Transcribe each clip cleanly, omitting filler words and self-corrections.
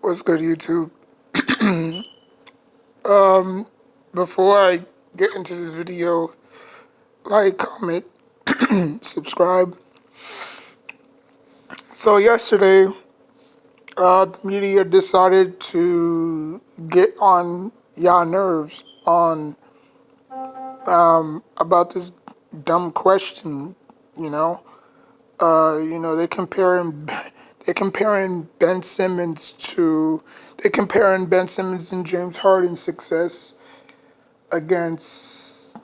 What's good, YouTube? Before I get into this video, like, comment, subscribe. So yesterday, the media decided to get on y'all nerves on about this dumb question. You know, they comparing Ben Simmons to they comparing Ben Simmons and James Harden's success against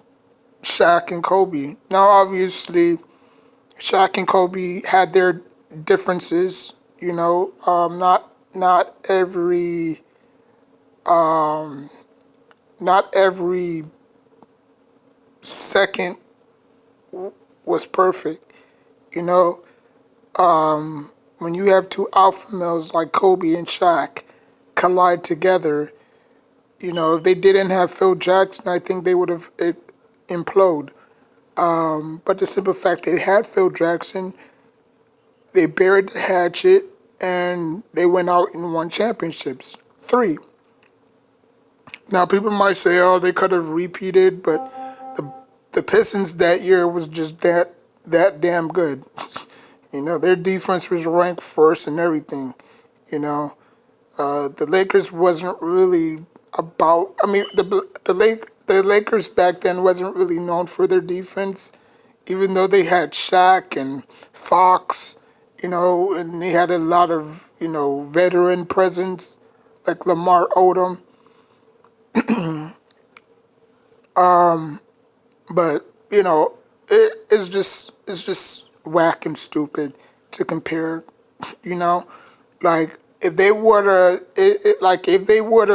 Shaq and Kobe. Now, obviously, Shaq and Kobe had their differences. Not every second was perfect. You know, when you have two alpha males like Kobe and Shaq collide together, if they didn't have Phil Jackson, I think they would have implode. But the simple fact they had Phil Jackson, they buried the hatchet, and they went out and won championships. Three. Now, people might say, oh, they could have repeated, but the Pistons that year was just that damn good. Their defense was ranked first and everything. You know, the Lakers wasn't really about. I mean, the Lakers back then wasn't really known for their defense, even though they had Shaq and Fox. And they had a lot of veteran presence like Lamar Odom. But it's just whack and stupid to compare. You know, like if they were to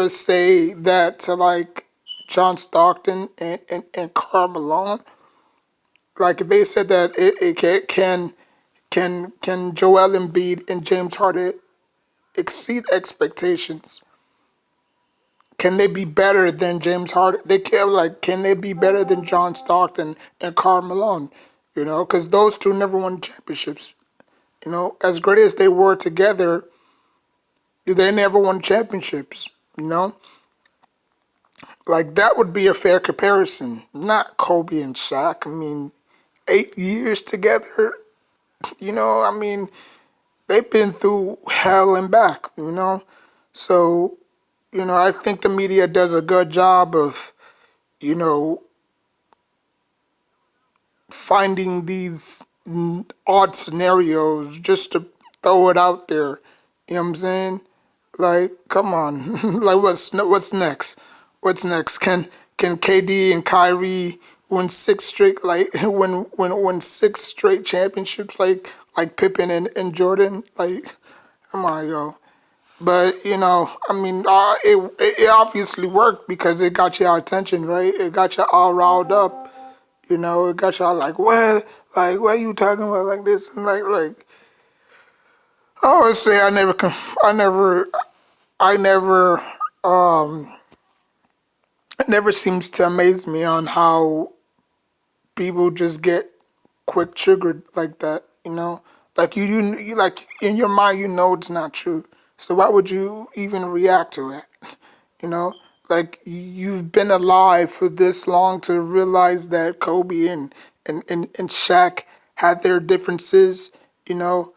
say that to like John Stockton and Karl Malone, like if they said that can Joel Embiid and James Harden exceed expectations? Can they be better than James Harden? Can they be better than John Stockton and Karl Malone? Because those two never won championships. As great as they were together, they never won championships. Like that would be a fair comparison. Not Kobe and Shaq. I mean, 8 years together. I mean, they've been through hell and back. So I think the media does a good job of, you know, finding these odd scenarios just to throw it out there. You know what I'm saying? Like, come on. Like, what's next? What's next? Can KD and Kyrie win six straight win six straight championships like Pippen and Jordan? Like, come on, yo. But I mean, it obviously worked because it got your attention, right? It got you all riled up. It got y'all what are you talking about like this and like. I always say I never, it never seems to amaze me on how people just get quick triggered like that. Like you like in your mind, it's not true. So why would you even react to it? You know, like you've been alive for this long to realize that Kobe and Shaq had their differences, you know,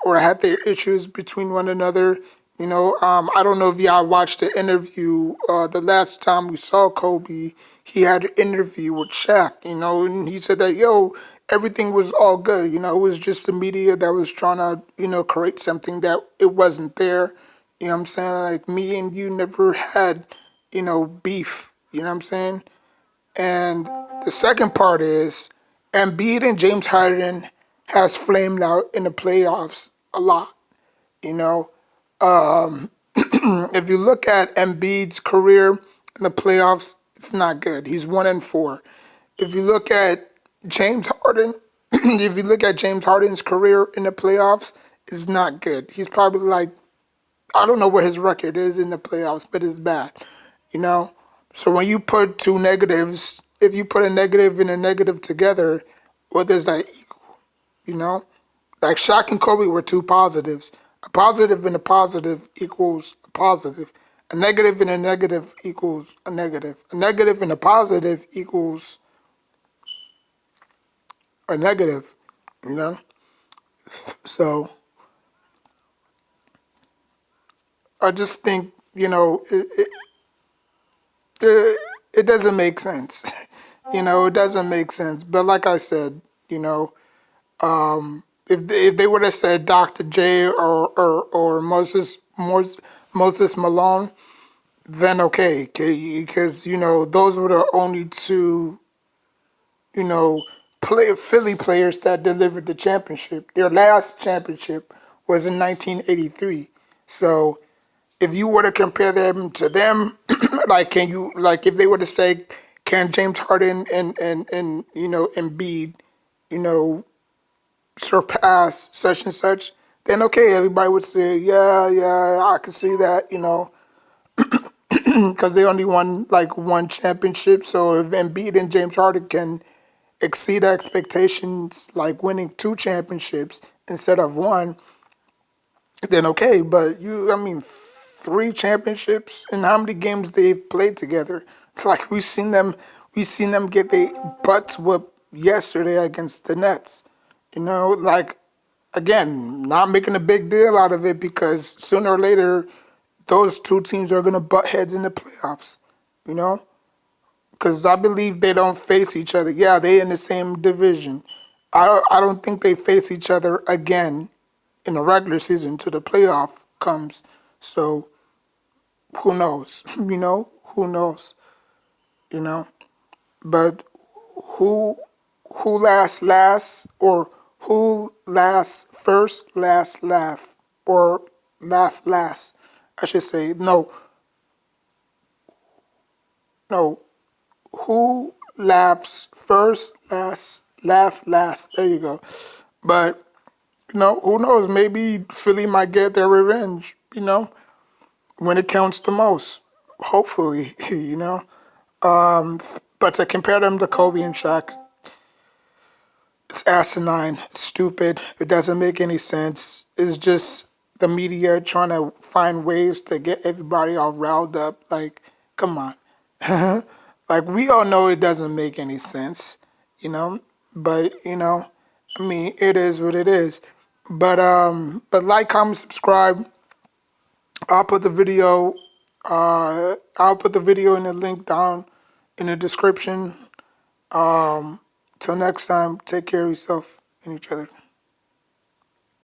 or had their issues between one another. I don't know if y'all watched the interview. The last time we saw Kobe, he had an interview with Shaq, and he said that, everything was all good. It was just the media that was trying to, create something that it wasn't there. You know what I'm saying? Like me and you never had, beef. You know what I'm saying? And the second part is Embiid and James Harden has flamed out in the playoffs a lot. You know, if you look at Embiid's career in the playoffs, it's not good. He's 1-4. If you look at James Harden, if you look at James Harden's career in the playoffs, it's not good. He's probably like, I don't know what his record is in the playoffs, but it's bad. You know, so when you put two negatives, if you put a negative and a negative together, what does that equal? You know, like Shaq and Kobe were two positives. A positive and a positive equals a positive. A negative and a negative equals a negative. A negative and a positive equals a negative, you know? So I just think, it, it doesn't make sense. It doesn't make sense. But like I said, if they would have said Dr. J or Moses Malone, then okay, because those were the only two Philly players that delivered the championship. Their last championship was in 1983. So if you were to compare them to them, like if they were to say, can James Harden and Embiid, you know, surpass such and such, then okay, everybody would say, yeah, yeah, I can see that, because they only won like one championship. So if Embiid and James Harden can exceed expectations, like winning two championships instead of one, then okay. But I mean, three championships and how many games they've played together? It's like we seen them get their butts whooped yesterday against the Nets. Like again, not making a big deal out of it because sooner or later, those two teams are gonna butt heads in the playoffs. You know, because I believe they don't face each other. Yeah, they in the same division. I don't think they face each other again in the regular season till the playoff comes. So who knows? Who knows? You know, but who who last or who last first last laugh or laugh last? I should say no, no. Who laughs first, last, laugh last. There you go. But who knows? Maybe Philly might get their revenge. When it counts the most. Hopefully, But to compare them to Kobe and Shaq, it's asinine. It's stupid. It doesn't make any sense. It's just the media trying to find ways to get everybody all riled up. Like, come on. Like, we all know it doesn't make any sense, you know? But, I mean, it is what it is. But like, comment, subscribe. I'll put the video. I'll put the video in the link down in the description. Till next time, take care of yourself and each other.